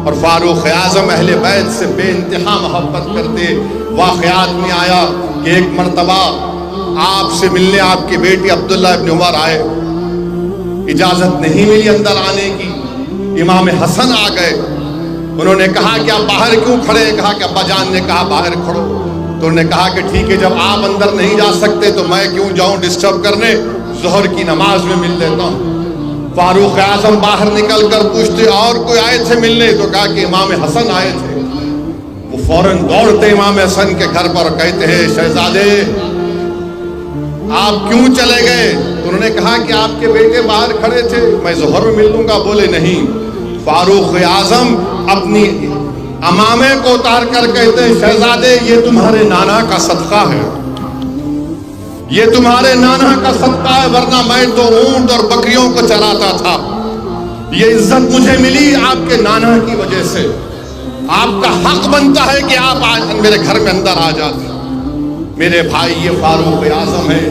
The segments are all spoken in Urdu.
اور فاروق اعظم اہل بیت سے بے انتہا محبت کرتے۔ واقعات میں آیا کہ ایک مرتبہ آپ سے ملنے آپ کی بیٹی عبداللہ ابن عمر آئے، اجازت نہیں ملی اندر آنے کی۔ امام حسن آ گئے، انہوں نے کہا کہ آپ باہر کیوں کھڑے؟ کہا کہ ابا جان نے کہا باہر کھڑو، تو انہوں نے کہا کہ ٹھیک ہے، جب آپ اندر نہیں جا سکتے تو میں کیوں جاؤں ڈسٹرب کرنے، ظہر کی نماز میں مل لیتا ہوں۔ فاروق اعظم باہر نکل کر پوچھتے اور کوئی آئے تھے ملنے؟ تو کہا کہ امام حسن آئے تھے۔ وہ فوراً دوڑتے امام حسن کے گھر پر اور کہتے ہیں شہزادے آپ کیوں چلے گئے؟ تو انہوں نے کہا کہ آپ کے بیٹے باہر کھڑے تھے، میں ظہر میں مل لوں گا۔ بولے نہیں۔ فاروق اعظم اپنی امامے کو اتار کر کہتے ہیں شہزادے یہ تمہارے نانا کا صدقہ ہے، یہ تمہارے نانا کا صدقہ ہے، ورنہ میں تو اونٹ اور بکریوں کو چراتا تھا۔ یہ عزت مجھے ملی آپ کے نانا کی وجہ سے، آپ کا حق بنتا ہے کہ آپ میرے گھر میں اندر آ جاتے۔ میرے بھائی یہ فاروق اعظم ہے۔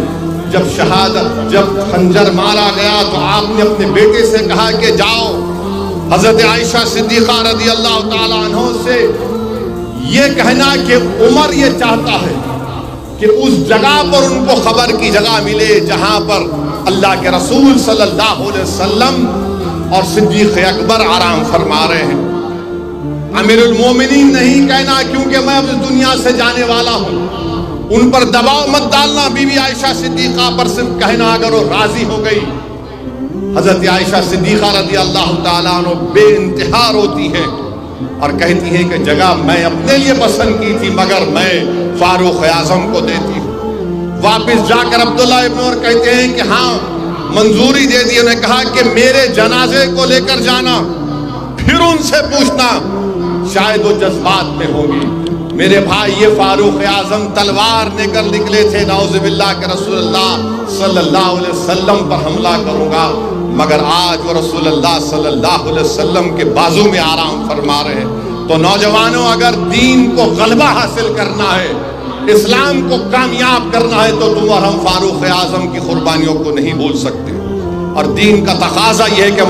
جب خنجر مارا گیا تو آپ نے اپنے بیٹے سے کہا کہ جاؤ حضرت عائشہ صدیقہ رضی اللہ تعالیٰ عنہ سے یہ کہنا کہ عمر یہ چاہتا ہے کہ اس جگہ پر ان کو خبر کی جگہ ملے جہاں پر اللہ کے رسول صلی اللہ علیہ وسلم اور صدیق اکبر آرام فرما رہے ہیں۔ امیر المومنین نہیں کہنا کیونکہ میں اب اس دنیا سے جانے والا ہوں، ان پر دباؤ مت ڈالنا۔ بی بی عائشہ صدیقہ پر صرف کہنا اگر وہ راضی ہو گئی۔ حضرت عائشہ صدیقہ رضی اللہ تعالیٰ عنہ بے انتہا روتی ہے اور کہتی ہیں کہ جگہ میں اپنے لیے پسند کی تھی مگر میں فاروق اعظم کو دیتی ہوں۔ واپس جا کر عبداللہ ابن عمر کہتے ہیں کہ ہاں منظوری دے دی۔ انہوں نے کہا کہ میرے جنازے کو لے کر جانا، پھر ان سے پوچھنا، شاید وہ جذبات میں ہوں گی۔ میرے بھائی یہ فاروق اعظم تلوار لے کر نکلے تھے، نعوذ باللہ کہ رسول اللہ صلی اللہ علیہ وسلم پر حملہ کروں گا، مگر آج وہ رسول اللہ صلی اللہ علیہ وسلم کے بازو میں آرام فرما رہے ہیں۔ تو نوجوانوں اگر دین کو غلبہ حاصل کرنا ہے، اسلام کو کامیاب کرنا ہے تو تم اور ہم فاروق اعظم کی قربانیوں کو نہیں بھول سکتے، اور دین کا تقاضا یہ ہے کہ